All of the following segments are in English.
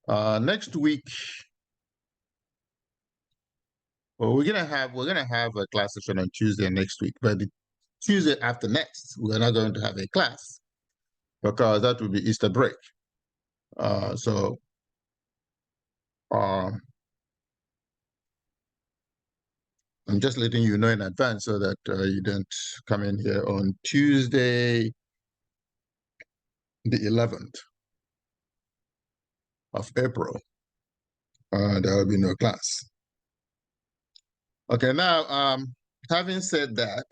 Next week, well, we're gonna have a class session on Tuesday next week, but the Tuesday after next, we're not going to have a class because that will be Easter break. So I'm just letting you know in advance so that you don't come in here on Tuesday, the 11th of April. There will be no class. Okay, now, having said that,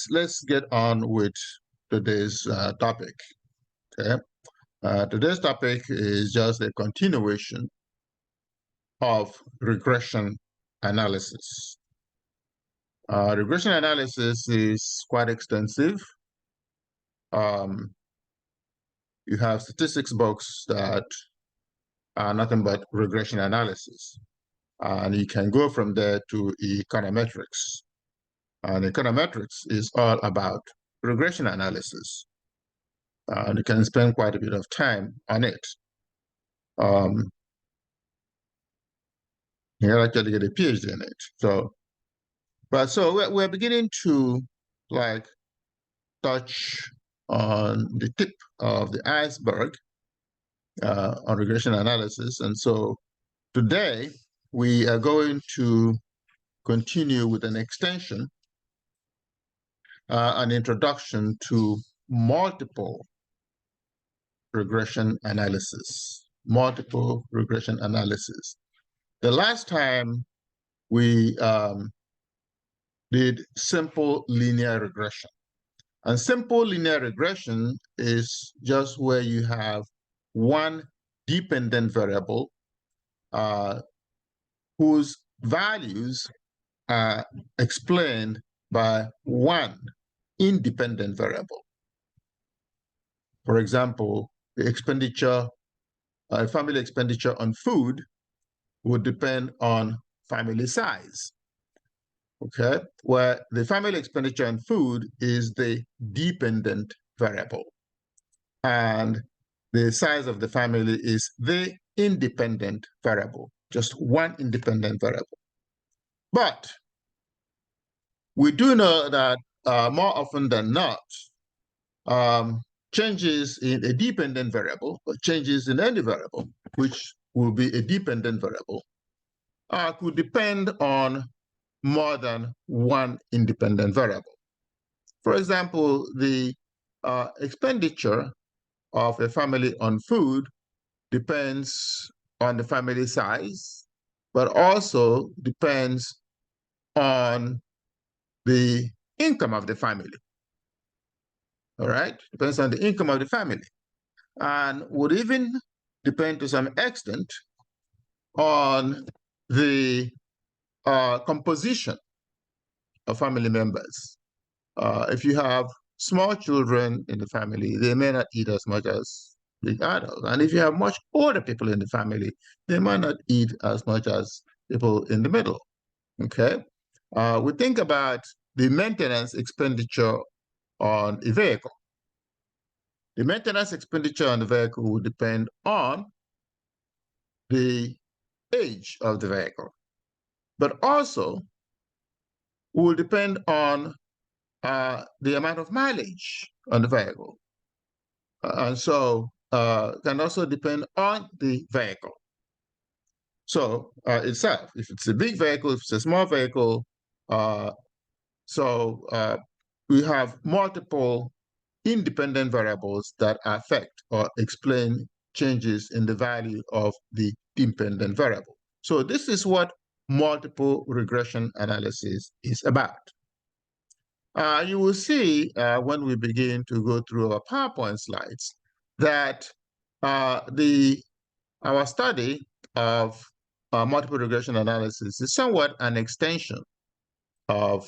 let's get on with today's topic. Okay, today's topic is just a continuation of regression analysis. Regression analysis is quite extensive. You have statistics books that are nothing but regression analysis, and you can go from there to econometrics. And econometrics is all about regression analysis. And you can spend quite a bit of time on it. You can actually get a PhD in it. So we're beginning to like touch on the tip of the iceberg on regression analysis. And so today we are going to continue with an extension, an introduction to multiple regression analysis. Multiple regression analysis. The last time we did simple linear regression. And simple linear regression is just where you have one dependent variable whose values are explained by one independent variable. For example, the expenditure, family expenditure on food would depend on family size. Okay, where the family expenditure on food is the dependent variable, and the size of the family is the independent variable, just one independent variable. But we do know that more often than not, changes in a dependent variable or changes in any variable, which will be a dependent variable, could depend on more than one independent variable. For example, the expenditure of a family on food depends on the family size, but also depends on the income of the family. All right, depends on the income of the family, and would even depend to some extent on the composition of family members. If you have small children in the family, they may not eat as much as big adults. And if you have much older people in the family, they might not eat as much as people in the middle, okay? We think about the maintenance expenditure on a vehicle. The maintenance expenditure on the vehicle will depend on the age of the vehicle, but also will depend on the amount of mileage on the vehicle. And so can also depend on the vehicle. So itself, if it's a big vehicle, if it's a small vehicle, we have multiple independent variables that affect or explain changes in the value of the dependent variable. So this is what multiple regression analysis is about. You will see when we begin to go through our PowerPoint slides that our study of multiple regression analysis is somewhat an extension of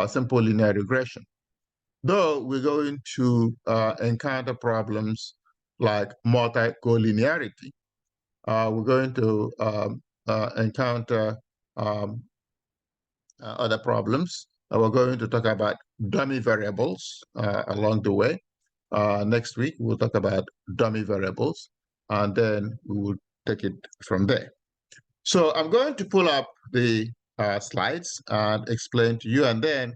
simple linear regression, though we're going to encounter problems like multi-collinearity. We're going to encounter other problems. We're going to talk about dummy variables along the way. Next week, we'll talk about dummy variables, and then we will take it from there. So I'm going to pull up the slides and explain to you, and then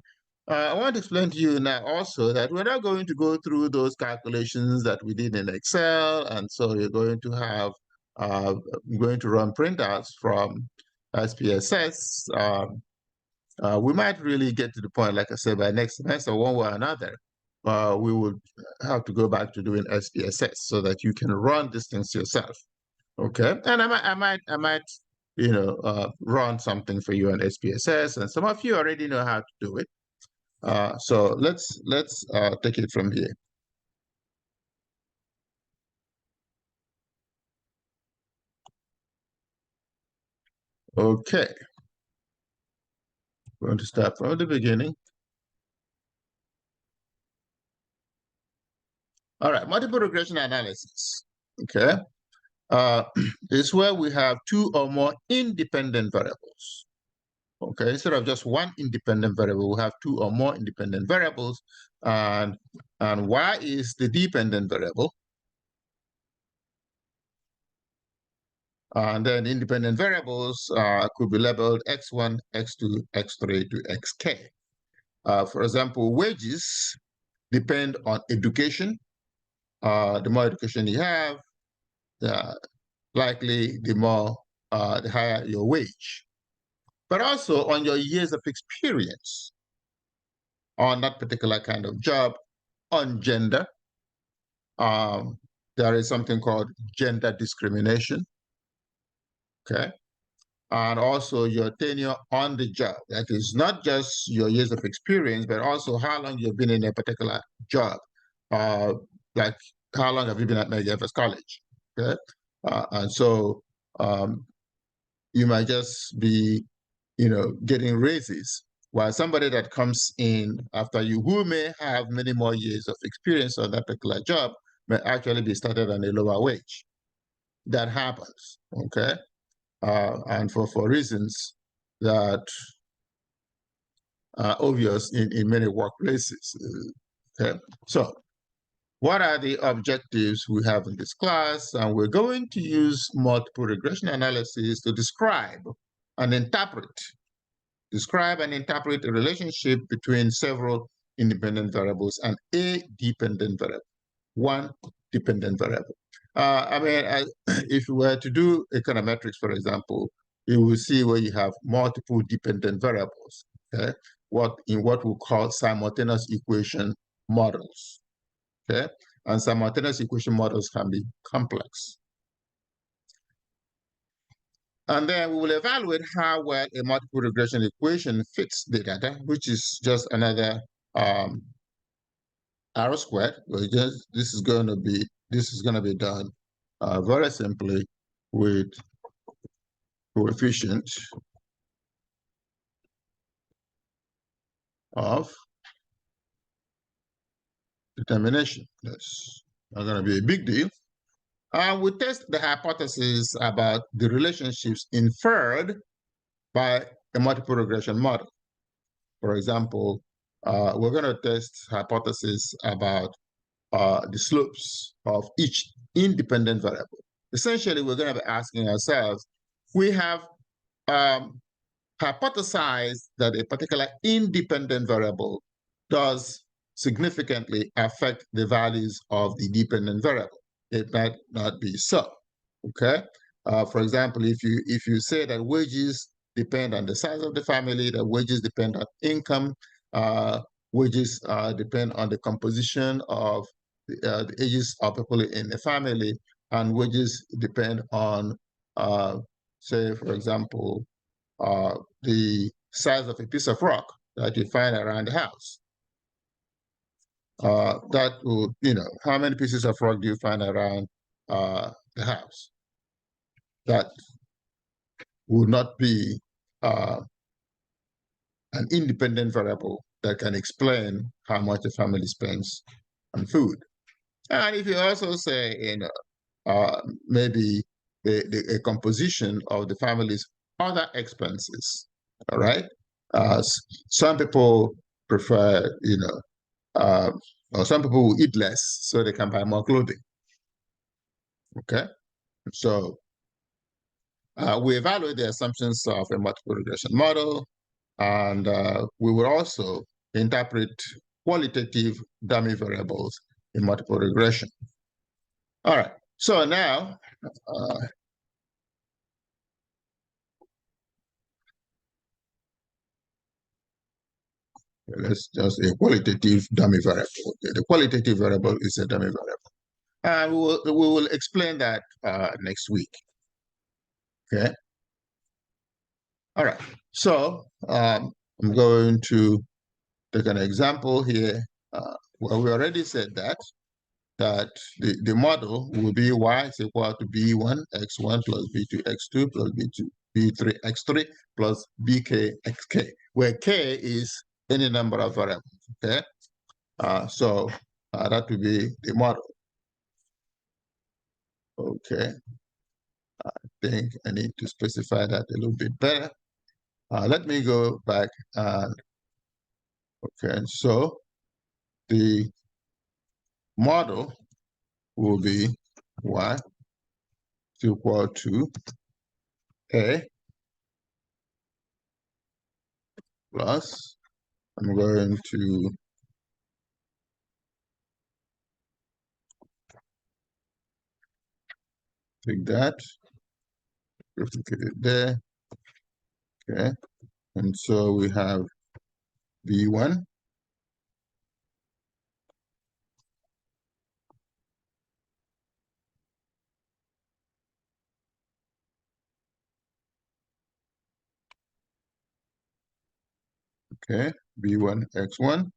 I want to explain to you now also that we're not going to go through those calculations that we did in Excel, and so you're going to have, going to run printouts from SPSS. We might really get to the point, like I said, by next semester, one way or another, we would have to go back to doing SPSS so that you can run these things yourself. Okay, and I might, run something for you on SPSS, and some of you already know how to do it. So let's take it from here. Okay, we're going to start from the beginning. All right, multiple regression analysis. Okay, is where we have two or more independent variables. Okay, instead of just one independent variable, we have two or more independent variables, and y is the dependent variable. And then independent variables could be labeled x1, x2, x3 to xk. For example, wages depend on education. The more education you have, likely the higher your wage. But also on your years of experience on that particular kind of job, on gender. There is something called gender discrimination. Okay. And also your tenure on the job. That is not just your years of experience, but also how long you've been in a particular job. Like how long have you been at McGiffis College? Okay. And so you might just be, getting raises, while somebody that comes in after you, who may have many more years of experience on that particular job, may actually be started on a lower wage. That happens, okay? And for reasons that are obvious in many workplaces. Okay, so what are the objectives we have in this class? And we're going to use multiple regression analysis to describe and interpret a relationship between several independent variables and a dependent variable, one dependent variable. If you were to do econometrics, for example, you will see where you have multiple dependent variables, okay? In what we call simultaneous equation models, okay? And simultaneous equation models can be complex. And then we will evaluate how well a multiple regression equation fits the data, which is just another R squared. This is going to be done very simply with coefficient of determination. That's not going to be a big deal. And we test the hypothesis about the relationships inferred by a multiple regression model. For example, we're going to test hypothesis about the slopes of each independent variable. Essentially, we're going to be asking ourselves, we have hypothesized that a particular independent variable does significantly affect the values of the dependent variable. It might not be so, okay? For example, if you say that wages depend on the size of the family, that wages depend on income, wages depend on the composition of the ages of people in the family, and wages depend on, say, for example, the size of a piece of rock that you find around the house. That would, how many pieces of rock do you find around the house? That would not be an independent variable that can explain how much the family spends on food. And if you also say, maybe a composition of the family's other expenses. All right. Some people prefer, or some people will eat less so they can buy more clothing. Okay. So we evaluate the assumptions of a multiple regression model, and we will also interpret qualitative dummy variables in multiple regression. All right. So now, let's just a qualitative dummy variable. Okay, the qualitative variable is a dummy variable. And we will explain that next week. Okay. All right. So I'm going to take an example here. Well, we already said that the model will be y is equal to b1 x1 plus b2 x2 plus b2 b3 x3 plus bk xk, where k is any number of variables. Okay. So that will be the model. Okay. I think I need to specify that a little bit better. Let me go back and, okay, so the model will be y is equal to a plus, I'm going to take that, replicate it there, okay, and so we have b1 okay, b1 x1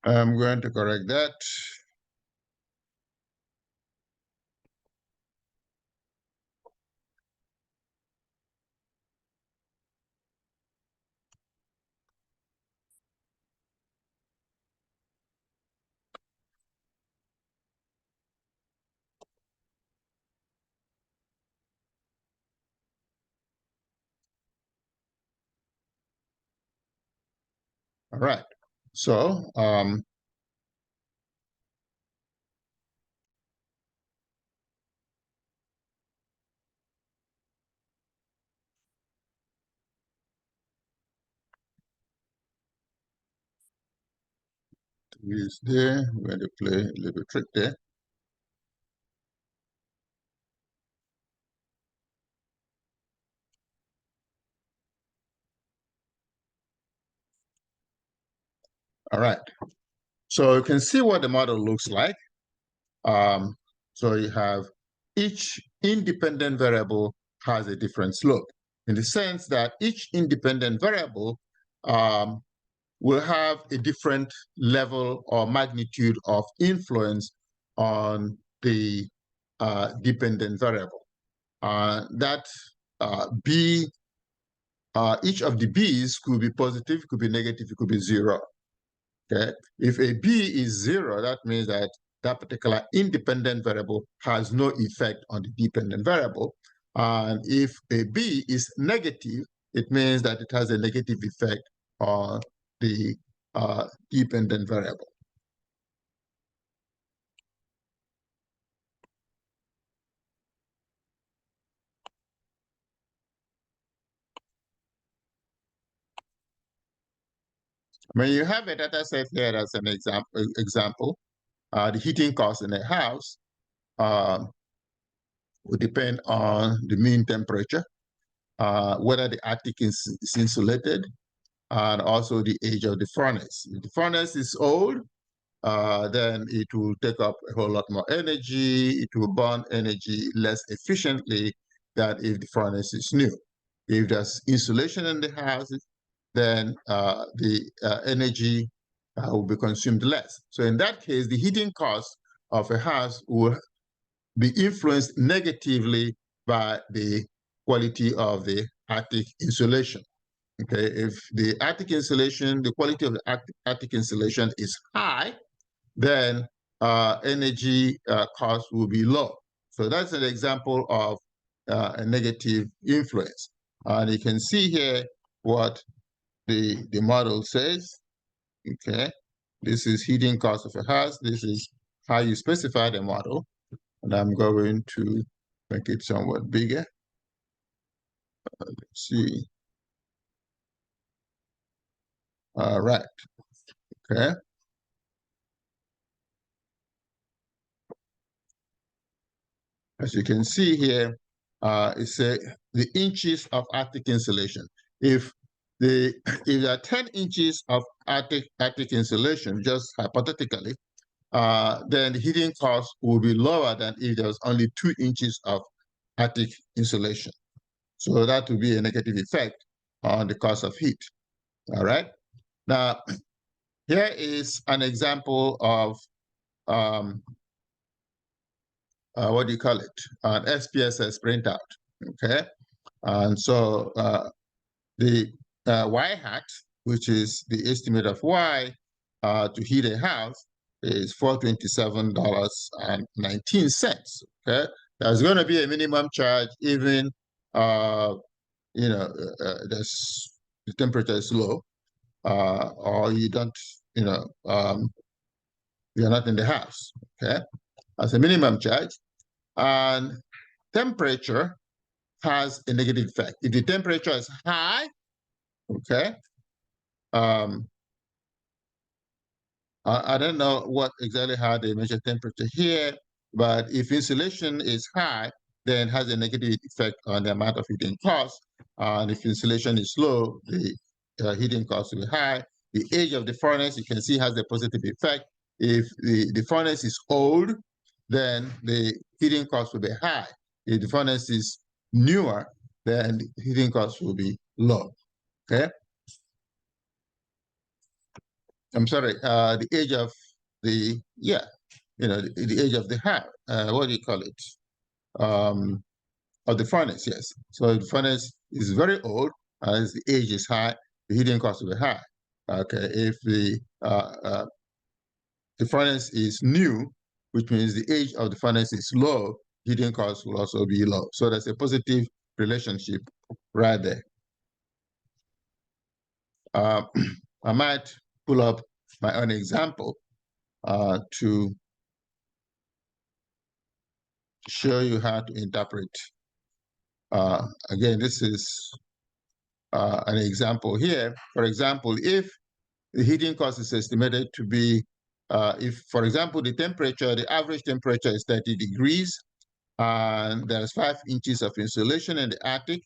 I'm going to correct that. All right, so is there, I'm going to play a little trick there. All right, so you can see what the model looks like. So you have each independent variable has a different slope, in the sense that each independent variable will have a different level or magnitude of influence on the dependent variable. Each of the b's could be positive, could be negative, it could be zero. Okay, if a b is zero, that means that that particular independent variable has no effect on the dependent variable. And if a b is negative, it means that it has a negative effect on the dependent variable. When you have a data set here as an example, the heating cost in a house will depend on the mean temperature, whether the attic is insulated, and also the age of the furnace. If the furnace is old, then it will take up a whole lot more energy. It will burn energy less efficiently than if the furnace is new. If there's insulation in the house, then the energy will be consumed less. So in that case, the heating cost of a house will be influenced negatively by the quality of the attic insulation. Okay, if the attic insulation, the quality of the attic insulation is high, then energy cost will be low. So that's an example of a negative influence. And you can see here what the model says. Okay, this is heating cost of a house. This is how you specify the model. And I'm going to make it somewhat bigger. Let's see. All right. Okay. As you can see here, it's the inches of attic insulation. If there are 10 inches of attic insulation, just hypothetically, then the heating cost will be lower than if there was only 2 inches of attic insulation. So that will be a negative effect on the cost of heat. All right. Now, here is an example of what do you call it? An SPSS printout. Okay. And so the Y hat, which is the estimate of Y to heat a house, is $427.19. Okay. There's going to be a minimum charge even, the temperature is low, or you don't, you're not in the house. Okay. As a minimum charge. And temperature has a negative effect. If the temperature is high, okay, I don't know what exactly how they measure temperature here, but if insulation is high, then it has a negative effect on the amount of heating cost. And if insulation is low, the heating cost will be high. The age of the furnace, you can see, has a positive effect. If the furnace is old, then the heating cost will be high. If the furnace is newer, then the heating cost will be low. Okay. I'm sorry, the age of the, the age of the house, what do you call it? Of the furnace, yes. So if the furnace is very old, as the age is high, the heating cost will be high. Okay, if the furnace is new, which means the age of the furnace is low, heating costs will also be low. So there's a positive relationship right there. I might pull up my own example to show you how to interpret. Again, this is an example here. For example, if the heating cost is estimated to be, if, for example, the average temperature is 30 degrees, and there's 5 inches of insulation in the attic,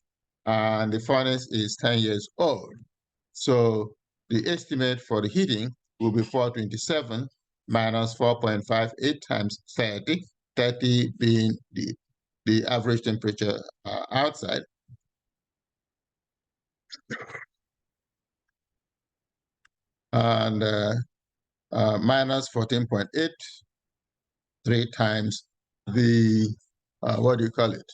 and the furnace is 10 years old. So the estimate for the heating will be 427 minus 4.58 times 30, 30 being the average temperature outside. And minus 14.83 times the, what do you call it?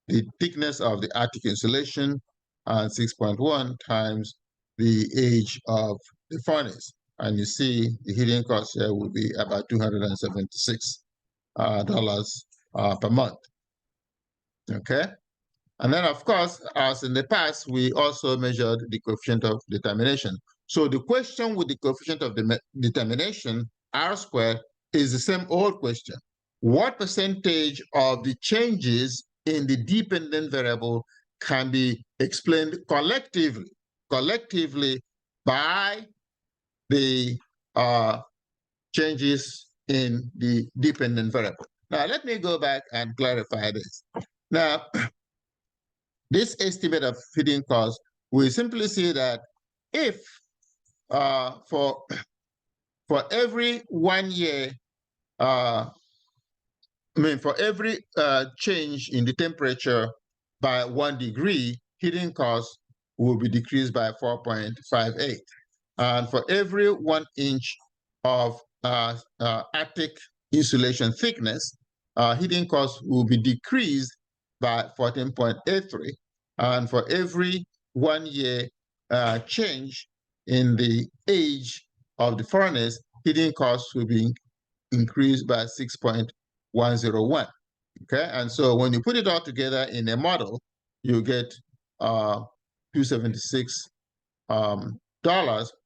The thickness of the attic insulation, and 6.1 times the age of the furnace. And you see the heating cost here will be about $276 per month. Okay. And then, of course, as in the past, we also measured the coefficient of determination. So the question with the coefficient of determination, R squared, is the same old question. What percentage of the changes in the dependent variable can be explained collectively by the changes in the dependent variable? Now, let me go back and clarify this. Now, this estimate of heating cost, we simply see that if for for every 1 year, for every change in the temperature by 1 degree, heating costs will be decreased by 4.58. And for every 1 inch of attic insulation thickness, heating costs will be decreased by 14.83. And for every 1 year change in the age of the furnace, heating costs will be increased by 6.101. Okay, and so when you put it all together in a model, you get $276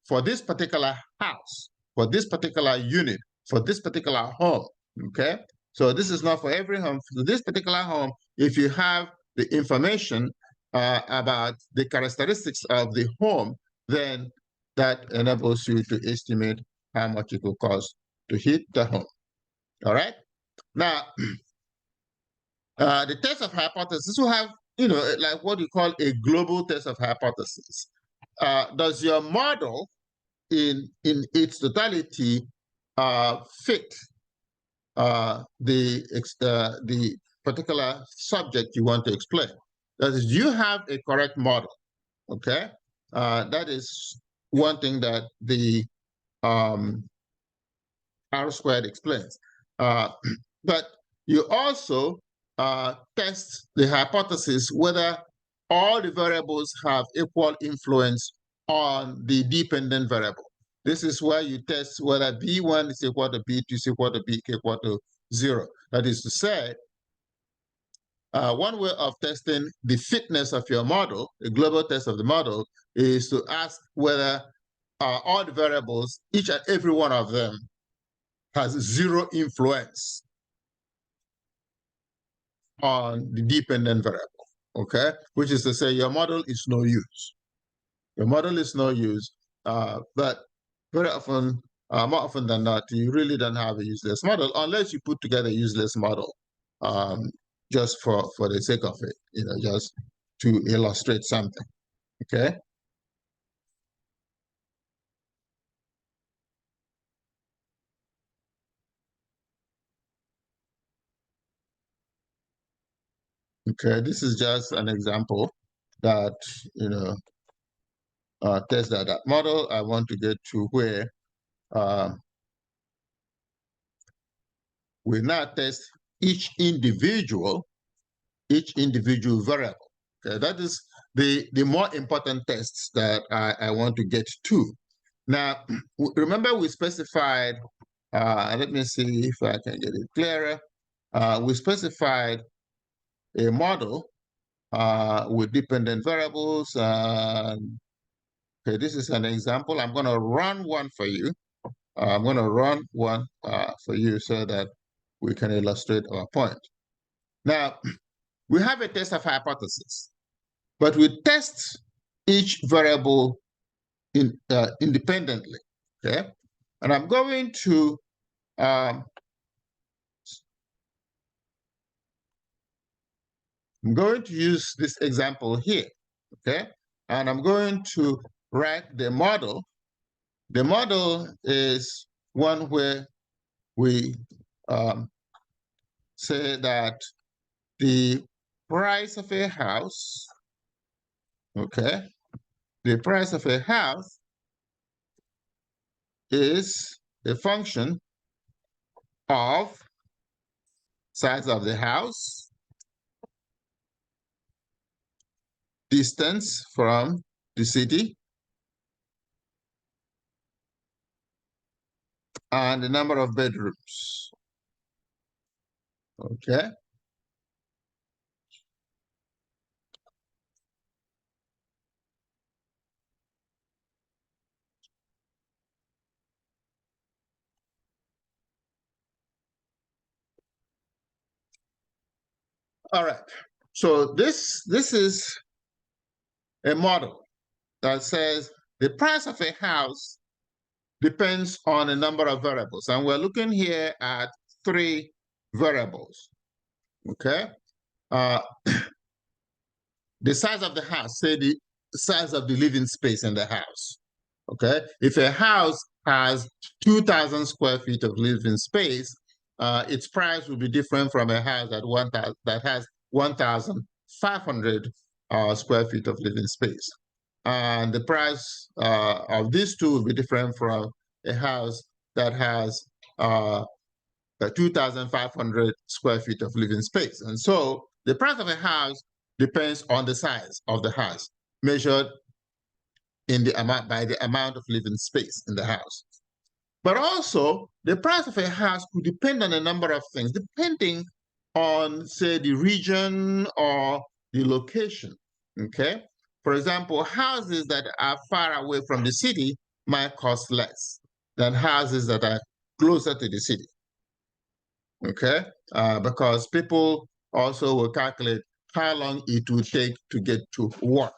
for this particular house, for this particular unit, for this particular home. Okay, so this is not for every home. For this particular home, if you have the information about the characteristics of the home, then that enables you to estimate how much it will cost to heat the home. All right. Now, the test of hypothesis will have, like what you call a global test of hypothesis. Does your model in its totality fit the particular subject you want to explain? That is, do you have a correct model? Okay, that is one thing that the R-squared explains. But you also test the hypothesis whether all the variables have equal influence on the dependent variable. This is where you test whether B1 is equal to B2 is equal to B equal to 0. That is to say, one way of testing the fitness of your model, a global test of the model, is to ask whether all the variables, each and every one of them, has 0 influence on the dependent variable, okay? Which is to say your model is no use. Your model is no use, but very often, more often than not, you really don't have a useless model unless you put together a useless model just for the sake of it, just to illustrate something, okay? Okay, this is just an example that, test that model. I want to get to where we now test each individual variable. Okay, that is the more important tests that I want to get to. Now, remember we specified, let me see if I can get it clearer. We specified a model with dependent variables. Okay, this is an example. I'm going to run one for you. I'm going to run one for you so that we can illustrate our point. Now, we have a test of hypothesis, but we test each variable independently, okay? And I'm going to use this example here, okay? And I'm going to write the model. The model is one where we say that the price of a house, okay, the price of a house is a function of size of the house, distance from the city, and the number of bedrooms. Okay. All right. So this is a model that says the price of a house depends on a number of variables. And we're looking here at 3 variables, okay? The size of the house, say the size of the living space in the house, okay? If a house has 2,000 square feet of living space, its price will be different from a house that has 1,500 square feet of living space. And the price of these two will be different from a house that has 2,500 square feet of living space. And so the price of a house depends on the size of the house, measured in the amount by the amount of living space in the house. But also, the price of a house could depend on a number of things, depending on, say, the region or the location, okay? For example, houses that are far away from the city might cost less than houses that are closer to the city, okay? Because people also will calculate how long it will take to get to work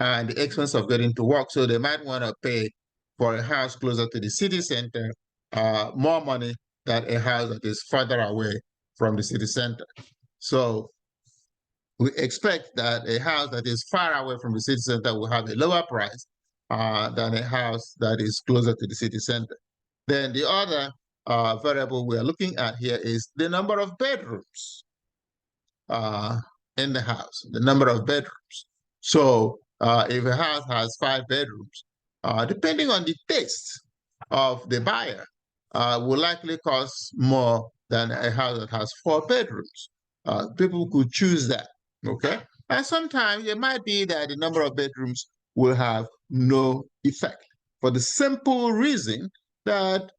and the expense of getting to work. So they might want to pay for a house closer to the city center more money than a house that is further away from the city center. So we expect that a house that is far away from the city center will have a lower price than a house that is closer to the city center. Then the other variable we are looking at here is the number of bedrooms in the house, the number of bedrooms. So if a house has 5 bedrooms, depending on the taste of the buyer, will likely cost more than a house that has 4 bedrooms. People could choose that, okay? And sometimes it might be that the number of bedrooms will have no effect for the simple reason that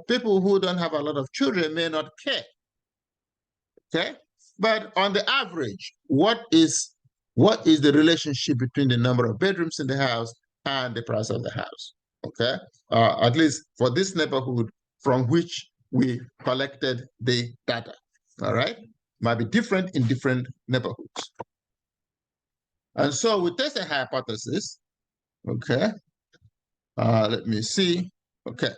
people who don't have a lot of children may not care, okay? But on the average, what is the relationship between the number of bedrooms in the house and the price of the house? Okay, at least for this neighborhood from which we collected the data. All right, might be different in different neighborhoods. And so we test a hypothesis. Okay, let me see. Okay,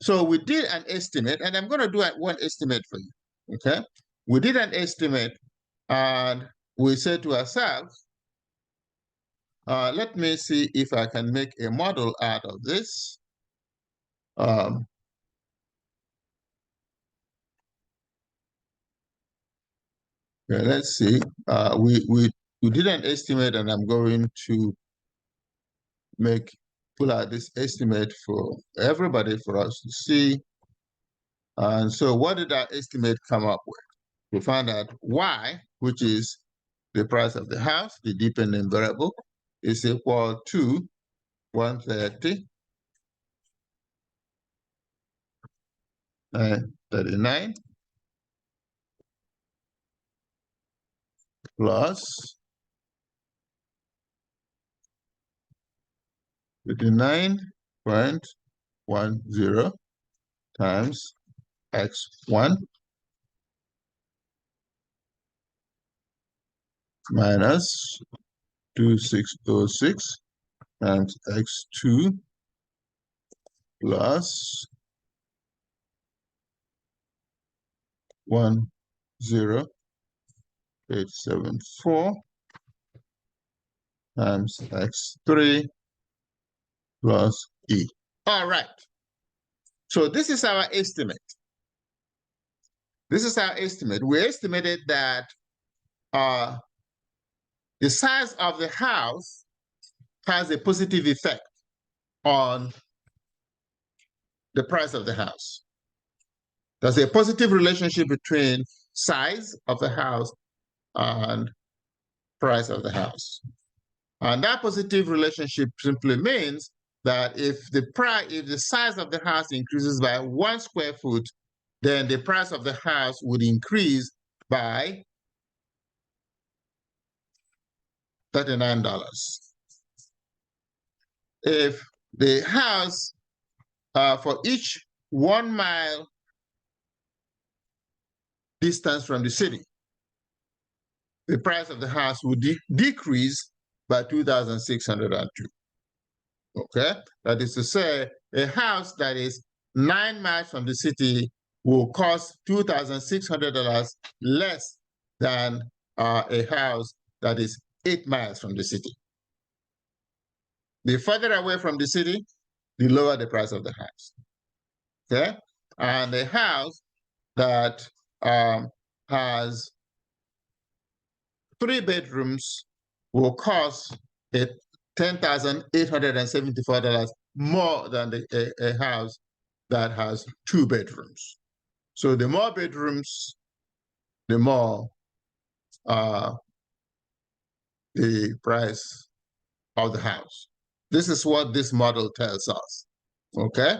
so we did an estimate, and I'm going to do one estimate for you. Okay, we did an estimate, and we said to ourselves, let me see if I can make a model out of this. Okay, let's see. We did an estimate, and I'm going to pull out this estimate for everybody for us to see. And so what did our estimate come up with? We found out Y, which is the price of the house, the dependent variable, is equal to 130 and 39 plus 59.10 times x1 minus 2606 times x2 plus 10874 times x3 plus e. All right. So this is our estimate. This is our estimate. We estimated that the size of the house has a positive effect on the price of the house. There's a positive relationship between size of the house and price of the house. And that positive relationship simply means that if the size of the house increases by 1 square foot, then the price of the house would increase by $39. If the house, for each 1 mile distance from the city, the price of the house would decrease by 2,602. Okay, that is to say, a house that is 9 miles from the city will cost $2,600 less than a house that is 8 miles from the city. The further away from the city, the lower the price of the house. Okay? And a house that has 3 bedrooms will cost $10,874 more than a house that has 2 bedrooms. So the more bedrooms, the more the price of the house. This is what this model tells us, okay?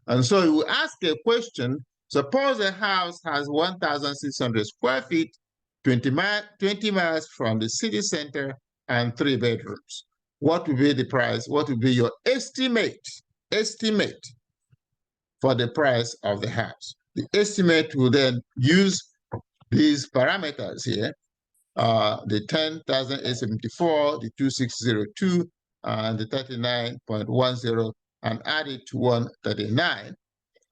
And so you ask a question, suppose a house has 1,600 square feet, 20 miles from the city center, and 3 bedrooms. What will be the price? What will be your estimate for the price of the house? The estimate will then use these parameters here, the 10,874, the 2602, and the 39.10, and add it to 139,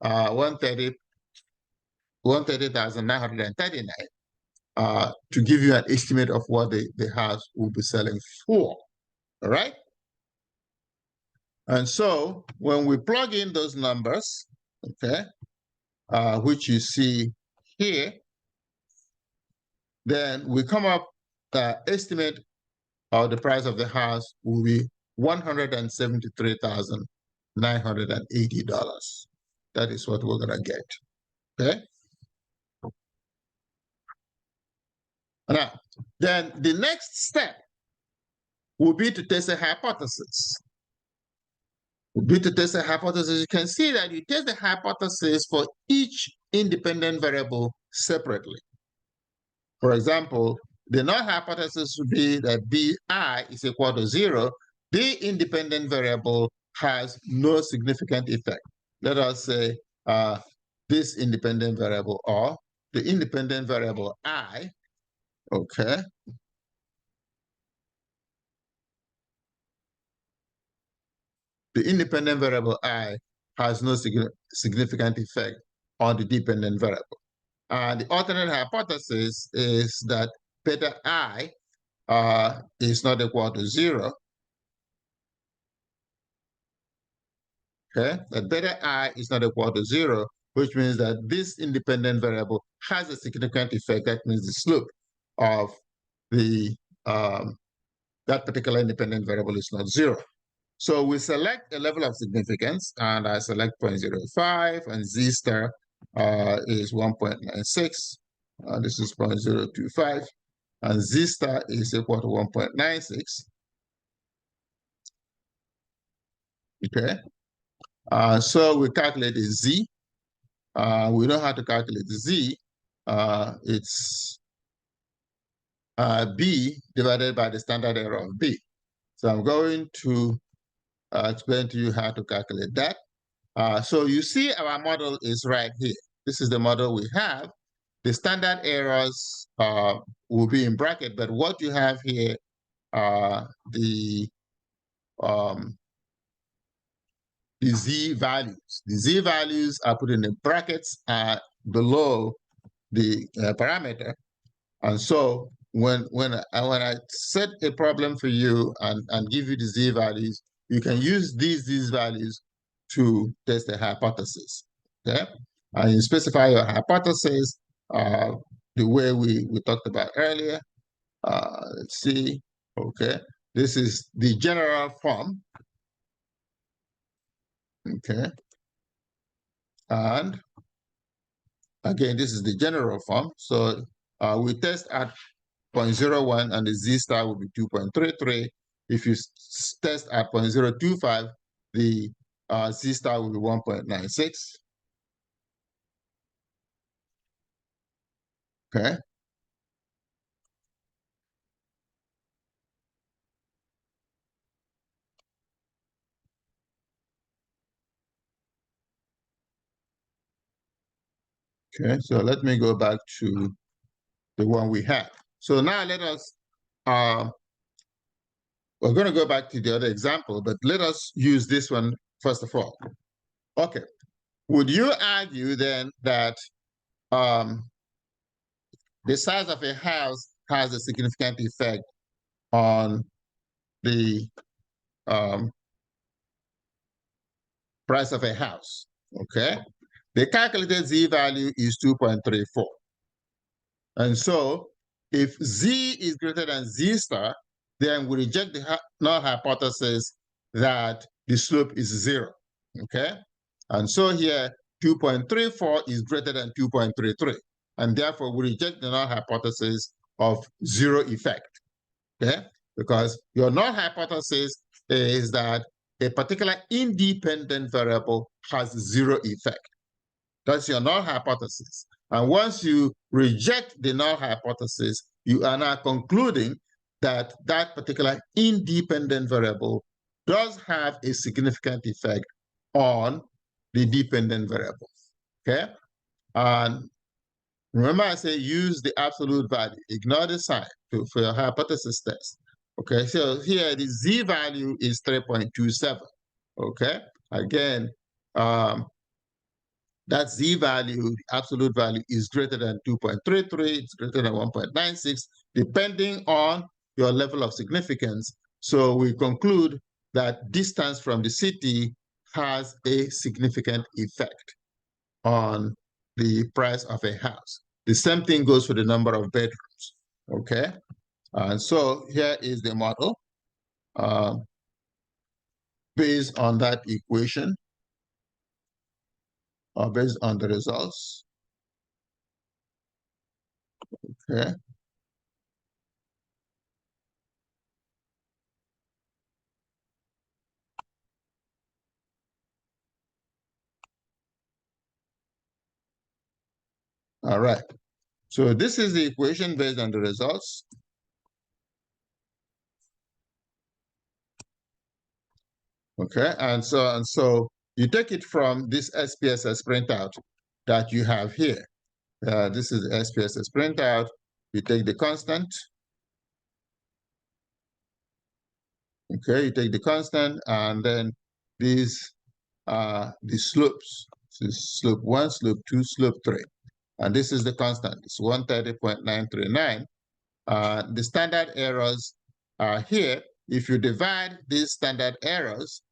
130,939, to give you an estimate of what the house will be selling for. All right? And so when we plug in those numbers, okay, which you see here, then we come up, estimate of the price of the house will be $173,980. That is what we're going to get. Okay? Now, then the next step will be to test a hypothesis. You can see that you test the hypothesis for each independent variable separately. For example, the null hypothesis would be that BI is equal to 0. The independent variable has no significant effect. Let us say this independent variable, or the independent variable I, okay? The independent variable I has no significant effect on the dependent variable. The alternate hypothesis is that beta I is not equal to 0. Okay, that beta I is not equal to 0, which means that this independent variable has a significant effect. That means the slope of the that particular independent variable is not 0. So we select a level of significance, and I select 0.05, and Z star is 1.96. This is 0.025, and Z star is equal to 1.96. Okay, so we calculate a Z. We know how to calculate the Z. It's B divided by the standard error of B. So I'm going to explain to you how to calculate that. So you see our model is right here. This is the model we have. The standard errors will be in bracket, but what you have here are the Z values. The Z values are put in the brackets below the parameter. And so when I set a problem for you and give you the Z values, you can use these values to test the hypothesis. Okay? And you specify your hypothesis the way we talked about earlier. Let's see. Okay. This is the general form. Okay. And again, this is the general form. So we test at 0.01 and the Z star will be 2.33. If you test at 0.025, the Z star will be 1.96. Okay. Okay, so let me go back to the one we have. So now let us, we're going to go back to the other example, but let us use this one first of all. Okay, would you argue then that the size of a house has a significant effect on the price of a house, okay? The calculated z-value is 2.34. And so if z is greater than z star, then we reject the null hypothesis that the slope is 0, okay? And so here, 2.34 is greater than 2.33, and therefore we reject the null hypothesis of 0 effect, okay? Because your null hypothesis is that a particular independent variable has 0 effect. That's your null hypothesis. And once you reject the null hypothesis, you are now concluding that that particular independent variable does have a significant effect on the dependent variable, okay? And remember I say use the absolute value, ignore the sign for your hypothesis test, okay? So here the z-value is 3.27, okay? Again, that z-value, the absolute value, is greater than 2.33, it's greater than 1.96, depending on your level of significance. So we conclude that distance from the city has a significant effect on the price of a house. The same thing goes for the number of bedrooms, okay? And so here is the model based on that equation, or based on the results. Okay. All right. So this is the equation based on the results. Okay, and so you take it from this SPSS printout that you have here. This is the SPSS printout. You take the constant. Okay, you take the constant, and then these are the slopes. This is slope 1, slope 2, slope 3. And this is the constant. It's 130.939. The standard errors are here. If you divide these standard errors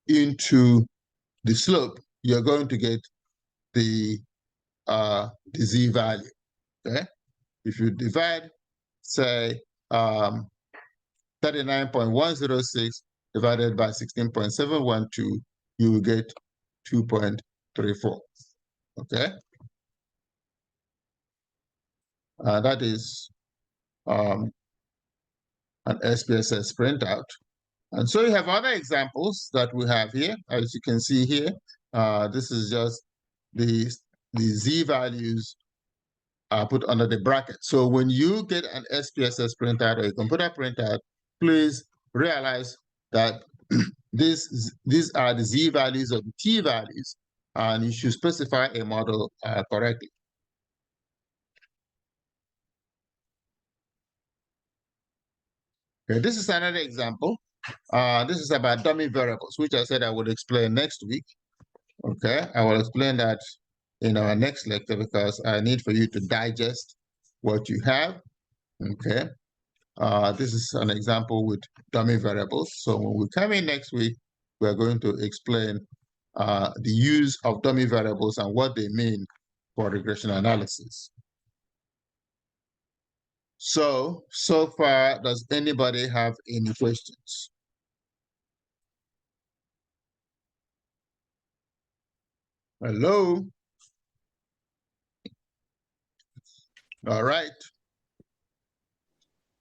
into the slope, you're going to get the z-value, okay? If you divide, say, 39.106 divided by 16.712, you will get 2.34, okay? That is an SPSS printout. And so you have other examples that we have here. As you can see here, this is just the z-values are put under the bracket. So when you get an SPSS printout or a computer printout, please realize that these are the z-values or the t-values, and you should specify a model correctly. Okay, this is another example. This is about dummy variables, which I said I would explain next week. Okay, I will explain that in our next lecture because I need for you to digest what you have. Okay, this is an example with dummy variables. So when we come in next week, we're going to explain the use of dummy variables and what they mean for regression analysis. So far, does anybody have any questions? Hello? All right.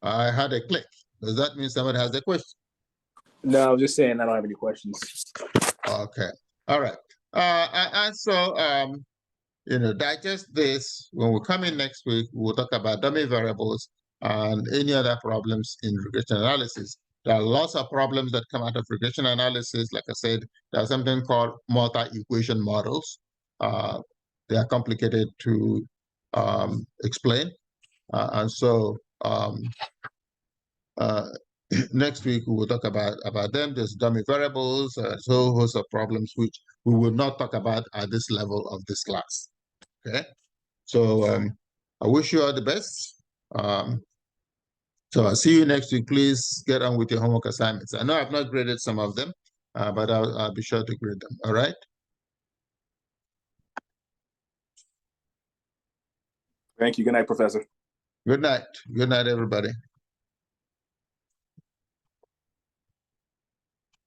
I had a click. Does that mean somebody has a question? No, I was just saying I don't have any questions. Okay. All right. And so, digest this. When we come in next week, we'll talk about dummy variables and any other problems in regression analysis. There are lots of problems that come out of regression analysis. Like I said, there's something called multi-equation models. They are complicated to explain. And so next week we will talk about them. There's dummy variables, a whole host of problems which we will not talk about at this level of this class. Okay, so I wish you all the best. So I'll see you next week. Please get on with your homework assignments. I know I've not graded some of them, but I'll be sure to grade them. All right. Thank you. Good night, Professor. Good night. Good night, everybody.